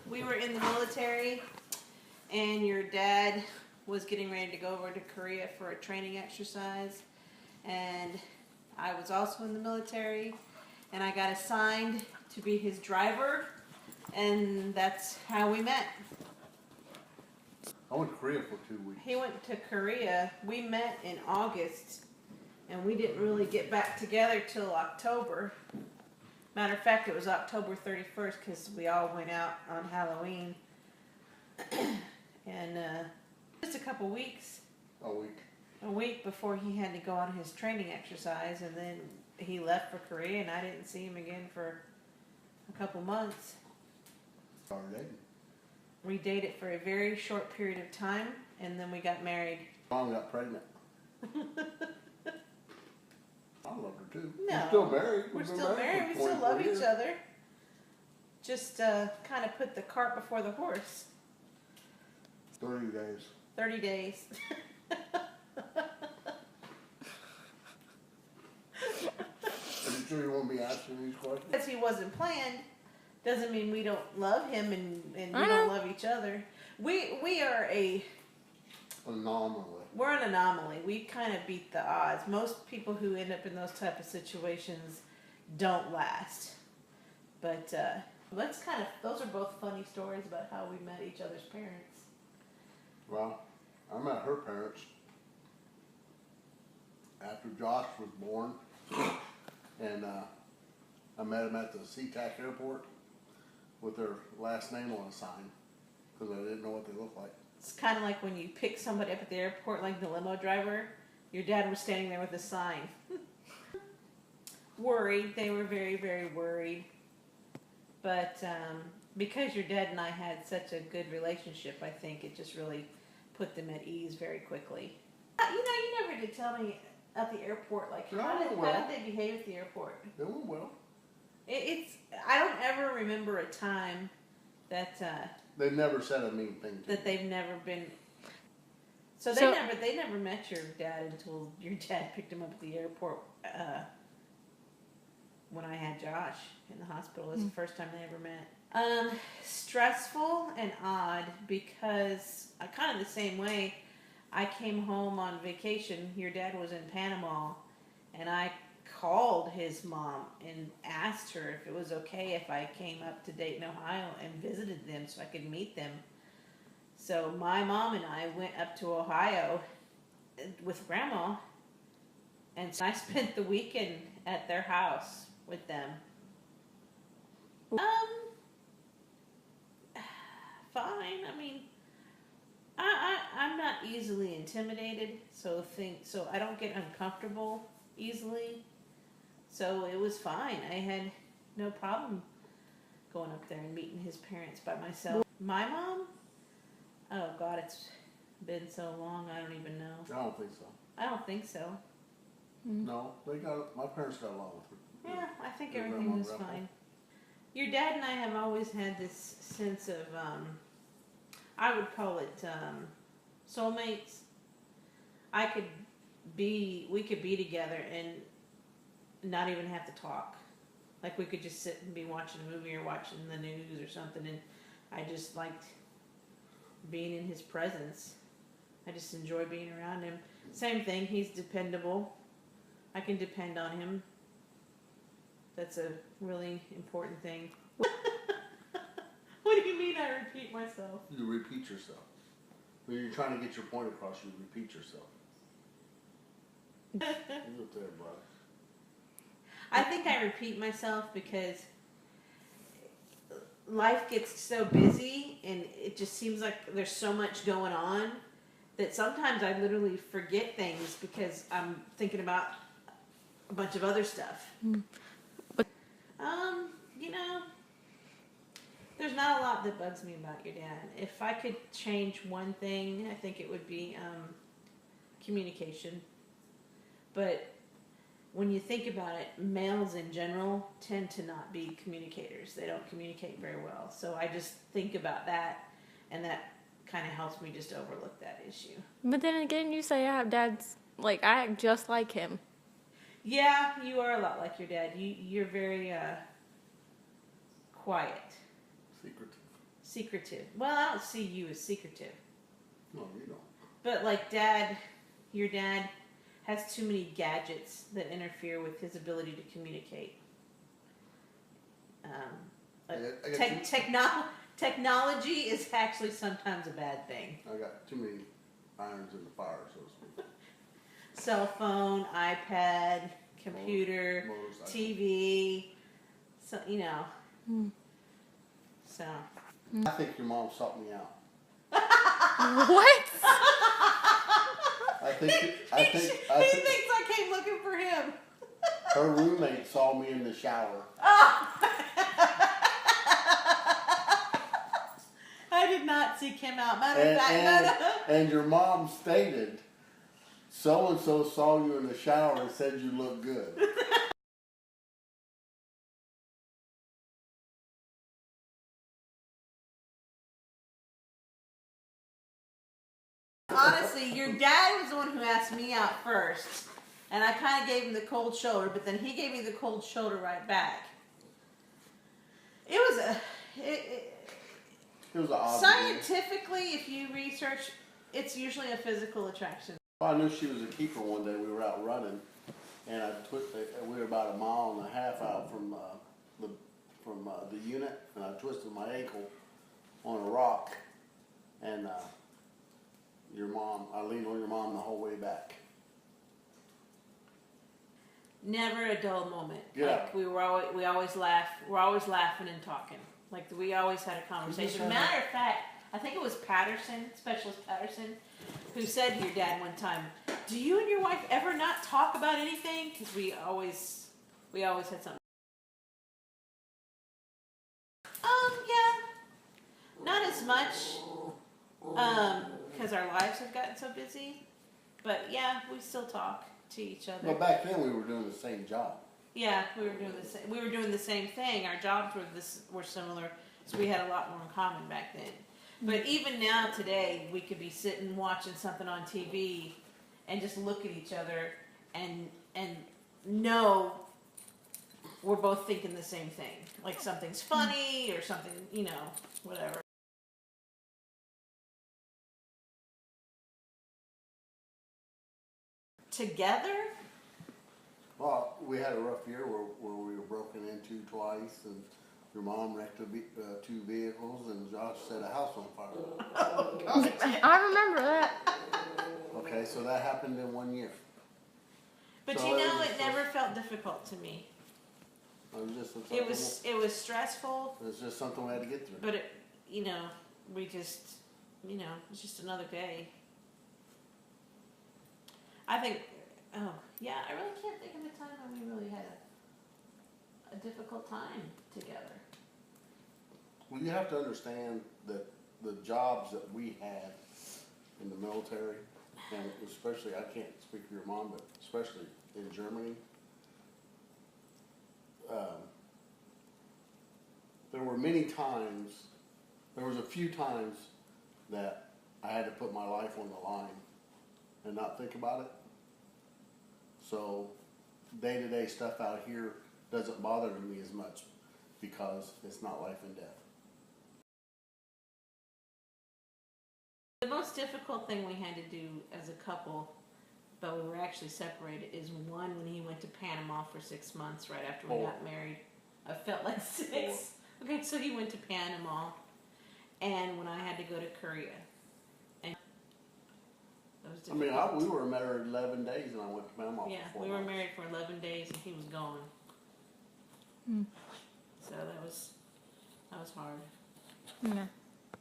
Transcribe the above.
we were in the military, and your dad was getting ready to go over to Korea for a training exercise, and I was also in the military, and I got assigned to be his driver, and that's how we met. I went to Korea for 2 weeks. He went to Korea. We met in August, and we didn't really get back together till October. Matter of fact, it was October 31st because we all went out on Halloween. And just a couple weeks. A week. A week before he had to go on his training exercise, and then he left for Korea, and I didn't see him again for a couple months. Started dating. We dated for a very short period of time, and then we got married. Mom got pregnant. I loved her too. No. We're still married. We're We've been still married. We still 24 love years. each other. Just kind of put the cart before the horse. 30 days. 30 days. Are you sure you want me asking these questions? Because he wasn't planned doesn't mean we don't love him and we I don't know. love each other. We are Anomaly. we're an anomaly. We kind of beat the odds. Most people who end up in those type of situations don't last. But let's those are both funny stories about how we met each other's parents. Well, I met her parents after Josh was born, and I met him at the SeaTac airport with their last name on a sign because I didn't know what they looked like. It's kind of like when you pick somebody up at the airport, like the limo driver. Your dad was standing there with a sign. Worried. They were very, very worried. But because your dad and I had such a good relationship, I think it just really put them at ease very quickly. You never did tell me at the airport, like, No, how did well. they behave at the airport? They went well. I don't ever remember a time that They never said a mean thing to that me. they've never been. So So- they never met your dad until your dad picked him up at the airport when I had Josh in the hospital. It was the first time they ever met. Stressful and odd because I kind of the same way. I came home on vacation. Your dad was in Panama, and I called his mom and asked her if it was okay if I came up to Dayton, Ohio and visited them so I could meet them. So my mom and I went up to Ohio with Grandma, and so I spent the weekend at their house with them. Fine. I mean, I'm not easily intimidated, so I don't get uncomfortable easily. So it was fine. I had no problem going up there and meeting his parents by myself. My mom? Oh God, it's been so long. I don't even know. I don't think so. I don't think so. No, my parents got along with her. Yeah, I think Your everything grandma, was grandpa? fine. Your dad and I have always had this sense of, I would call it soulmates. We could be together and not even have to talk. Like we could just sit and be watching a movie or watching the news or something, and I just liked being in his presence. I just enjoy being around him. Same thing, he's dependable. I can depend on him. That's a really important thing. What do you mean I repeat myself? You repeat yourself. When you're trying to get your point across, you repeat yourself. You look there, bro. I think I repeat myself because life gets so busy and it just seems like there's so much going on that sometimes I literally forget things because I'm thinking about a bunch of other stuff. There's not a lot that bugs me about your dad. If I could change one thing, I think it would be communication. But when you think about it, males in general tend to not be communicators. They don't communicate very well. So I just think about that, and that kind of helps me just overlook that issue. But then again, you say I have dads, like, I act just like him. Yeah, you are a lot like your dad. You're very quiet. secretive. Well, I don't see you as secretive. No, you don't. But like your dad has too many gadgets that interfere with his ability to communicate. Technology is actually sometimes a bad thing. I got too many irons in the fire, so to speak. Cell phone, iPad, computer, Motorcycle. TV. So So. I think your mom sought me out. What? I think He thinks I came looking for him. her roommate saw me in the shower. I did not seek him out. Matter of fact, And your mom stated, so and so saw you in the shower and said you look good. honestly, your dad was the one who asked me out first. And I kind of gave him the cold shoulder, but then he gave me the cold shoulder right back. It was It was an odd scientifically, if you research, it's usually a physical attraction. I knew she was a keeper one day. We were out running, and we were about 1.5 miles out from the unit, and I twisted my ankle on a rock, and I leaned on your mom the whole way back. Never a dull moment. Yeah. Like we always laugh. We're always laughing and talking. Like we always had a conversation. Matter of fact, I think it was Specialist Patterson, who said to your dad one time, "Do you and your wife ever not talk about anything?" Because we always had something. Yeah, not as much, because our lives have gotten so busy. But yeah, we still talk to each other. But back then we were doing the same job. Yeah, we were doing the same thing. Our jobs were similar, so we had a lot more in common back then. But even now, today, we could be sitting watching something on TV and just look at each other and know we're both thinking the same thing. Like something's funny or something, whatever. Together? Well, we had a rough year where we were broken into twice, and your mom wrecked 2 vehicles, and Josh set a house on fire. I remember that. Okay, so that happened in 1 year. But So it never felt difficult to me. It was stressful. It's just something we had to get through. But we just, it's just another day. I think, I really can't think of a time when we really had a difficult time together. Well, you have to understand that the jobs that we had in the military, and especially, I can't speak for your mom, but especially in Germany, there was a few times that I had to put my life on the line and not think about it. So day-to-day stuff out here doesn't bother me as much because it's not life and death. The most difficult thing we had to do as a couple, but we were actually separated, is when he went to Panama for 6 months right after we got married. I felt like 6. Okay, so he went to Panama, and when I had to go to Korea. And that was difficult. We were married 11 days and I went to Panama for 4 we were months. married for 11 days and he was gone. Mm. So that was hard. Yeah.